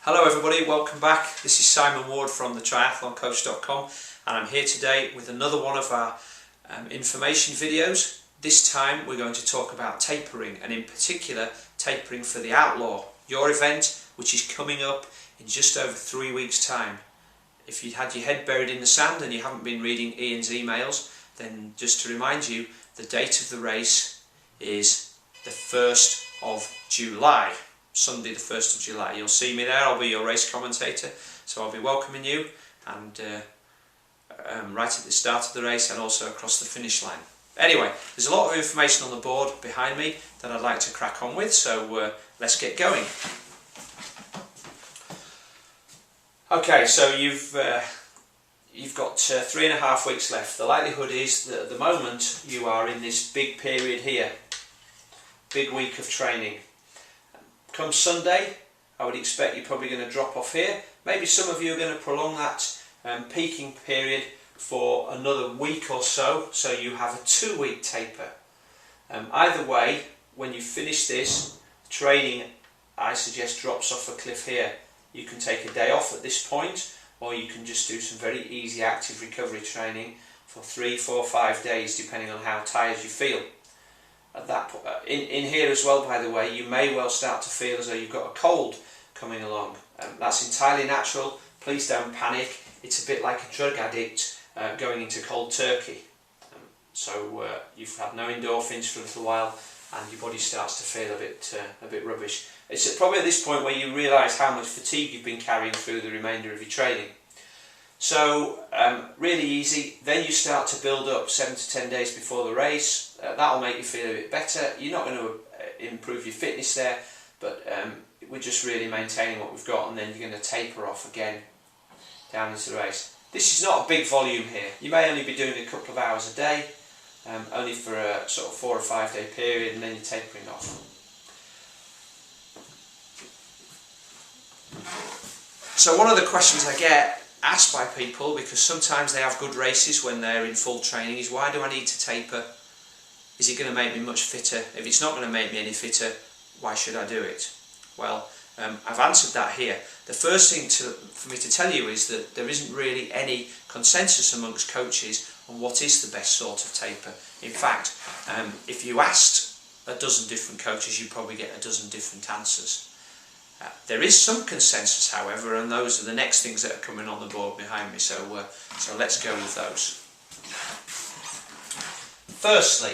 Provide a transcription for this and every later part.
Hello everybody, welcome back. This is Simon Ward from the triathloncoach.com and I'm here today with another one of our information videos. This time we're going to talk about tapering, and in particular tapering for the Outlaw, your event which is coming up in just over 3 weeks time. If you had your head buried in the sand and you haven't been reading Ian's emails, then just to remind you, the date of the race is the 1st of July. Sunday the 1st of July. You'll see me there, I'll be your race commentator, so I'll be welcoming you and right at the start of the race and also across the finish line. Anyway, there's a lot of information on the board behind me that I'd like to crack on with, so let's get going. Okay, so you've got 3.5 weeks left. The likelihood is that at the moment you are in this big period here, big week of training. Come Sunday, I would expect you're probably going to drop off here. Maybe some of you are going to prolong that peaking period for another week or so, so you have a 2-week taper. Either way, when you finish this, training, I suggest, drops off a cliff here. You can take a day off at this point, or you can just do some very easy active recovery training for 3, 4, 5 days, depending on how tired you feel. At that point, in here as well, by the way, you may well start to feel as though you've got a cold coming along. That's entirely natural. Please don't panic. It's a bit like a drug addict going into cold turkey. So you've had no endorphins for a little while, and your body starts to feel a bit rubbish. It's probably at this point where you realise how much fatigue you've been carrying through the remainder of your training. So really easy. Then you start to build up 7 to 10 days before the race. That'll make you feel a bit better. You're not going to improve your fitness there, but we're just really maintaining what we've got, and then you're going to taper off again down into the race. This is not a big volume here. You may only be doing a couple of hours a day, only for a sort of 4 or 5 day period, and then you're tapering off. So one of the questions I get asked by people, because sometimes they have good races when they're in full training, is why do I need to taper? Is it going to make me much fitter? If it's not going to make me any fitter, why should I do it? Well, I've answered that here. The first thing for me to tell you is that there isn't really any consensus amongst coaches on what is the best sort of taper. In fact, if you asked a dozen different coaches, you'd probably get a dozen different answers. There is some consensus, however, and those are the next things that are coming on the board behind me, so let's go with those. Firstly,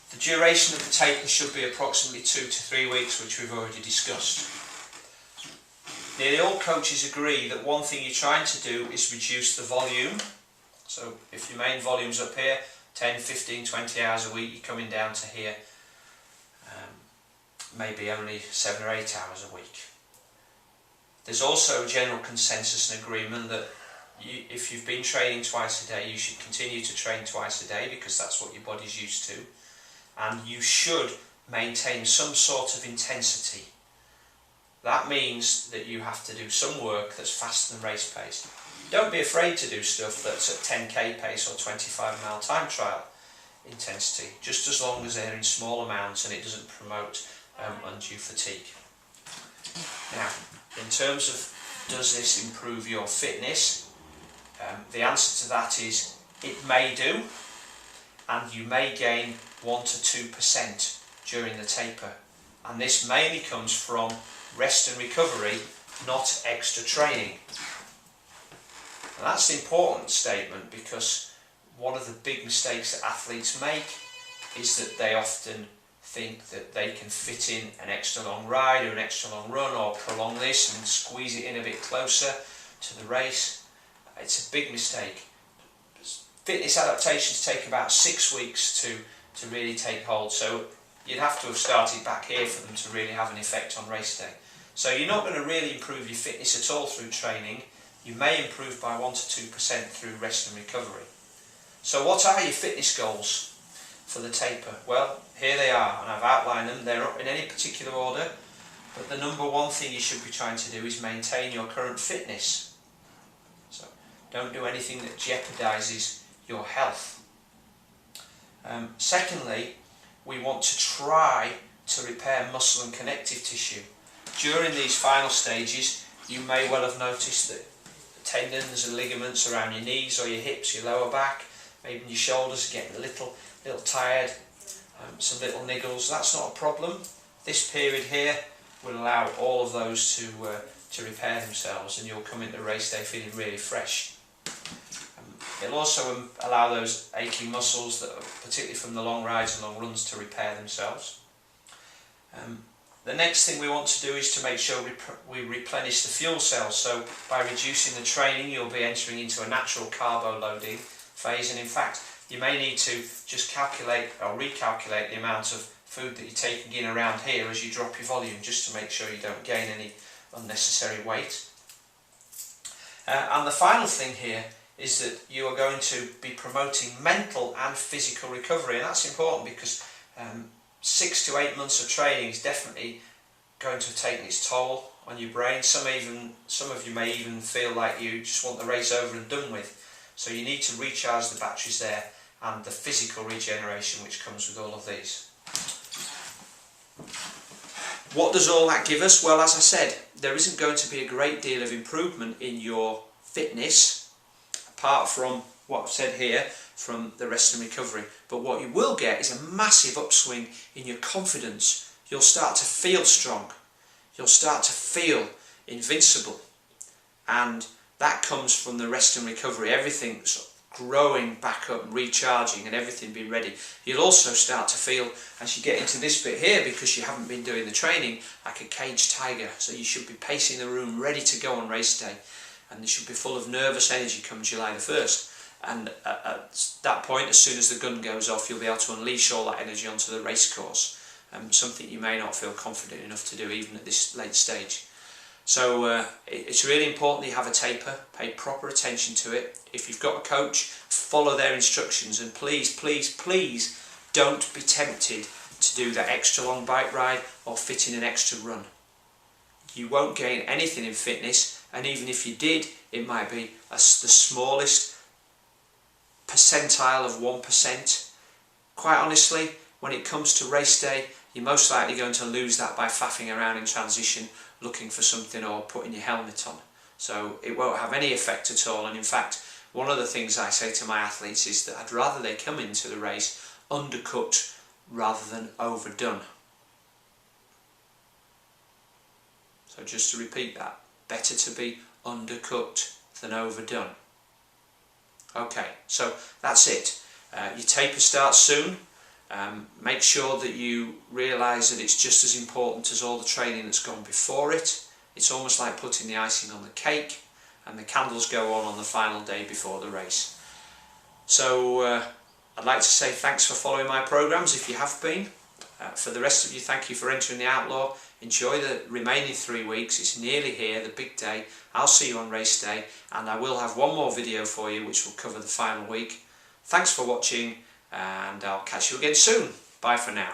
the duration of the taper should be approximately 2 to 3 weeks, which we've already discussed. Nearly all coaches agree that one thing you're trying to do is reduce the volume. So if your main volume's up here, 10, 15, 20 hours a week, you're coming down to here, maybe only 7 or 8 hours a week. There's also a general consensus and agreement that if you've been training twice a day, you should continue to train twice a day, because that's what your body's used to, and you should maintain some sort of intensity. That means that you have to do some work that's faster than race pace. Don't be afraid to do stuff that's at 10k pace or 25-mile time trial intensity, just as long as they're in small amounts and it doesn't promote undue fatigue. Now, in terms of does this improve your fitness, the answer to that is it may do, and you may gain 1 to 2% during the taper, and this mainly comes from rest and recovery, not extra training. And that's an important statement, because one of the big mistakes that athletes make is that they often think that they can fit in an extra long ride or an extra long run, or prolong this and squeeze it in a bit closer to the race. It's a big mistake. Fitness adaptations take about 6 weeks to really take hold, so you'd have to have started back here for them to really have an effect on race day. So you're not going to really improve your fitness at all through training. You may improve by 1 to 2% through rest and recovery. So what are your fitness goals for the taper? Well, here they are, and I've outlined them. They're not in any particular order, but the number one thing you should be trying to do is maintain your current fitness. So don't do anything that jeopardizes your health. Secondly, we want to try to repair muscle and connective tissue. during these final stages you may well have noticed that tendons and ligaments around your knees or your hips, your lower back, maybe your shoulders are getting a little tired, some little niggles. That's not a problem. This period here will allow all of those to repair themselves, and you'll come into race day feeling really fresh. It'll also allow those aching muscles, that are particularly from the long rides and long runs, to repair themselves. The next thing we want to do is to make sure we replenish the fuel cells. So by reducing the training, you'll be entering into a natural carbo loading phase, and in fact you may need to just calculate or recalculate the amount of food that you're taking in around here as you drop your volume, just to make sure you don't gain any unnecessary weight. And the final thing here is that you are going to be promoting mental and physical recovery, and that's important because 6 to 8 months of training is definitely going to have taken its toll on your brain. Some of you may even feel like you just want the race over and done with. So you need to recharge the batteries there, and the physical regeneration which comes with all of these. What does all that give us? Well, as I said, there isn't going to be a great deal of improvement in your fitness apart from what I've said here from the rest and recovery. But what you will get is a massive upswing in your confidence. You'll start to feel strong. You'll start to feel invincible. And that comes from the rest and recovery. Everything's growing back up and recharging and everything being ready. You'll also start to feel, as you get into this bit here, because you haven't been doing the training, like a caged tiger. So you should be pacing the room ready to go on race day. And you should be full of nervous energy come July the 1st. And at that point, as soon as the gun goes off, you'll be able to unleash all that energy onto the race course. Something you may not feel confident enough to do even at this late stage. So it's really important that you have a taper, pay proper attention to it. If you've got a coach, follow their instructions, and please, please, please don't be tempted to do that extra long bike ride or fit in an extra run. You won't gain anything in fitness, and even if you did, it might be the smallest percentile of 1%. Quite honestly, when it comes to race day, you're most likely going to lose that by faffing around in transition, looking for something or putting your helmet on. So it won't have any effect at all. And in fact, one of the things I say to my athletes is that I'd rather they come into the race undercooked rather than overdone. So just to repeat that, better to be undercooked than overdone. Okay, so that's it. Your taper starts soon. Make sure that you realise that it's just as important as all the training that's gone before it. It's almost like putting the icing on the cake, and the candles go on the final day before the race. So I'd like to say thanks for following my programmes if you have been. For the rest of you, thank you for entering the Outlaw. Enjoy the remaining 3 weeks. It's nearly here, the big day. I'll see you on race day, and I will have one more video for you which will cover the final week. Thanks for watching, and I'll catch you again soon. Bye for now.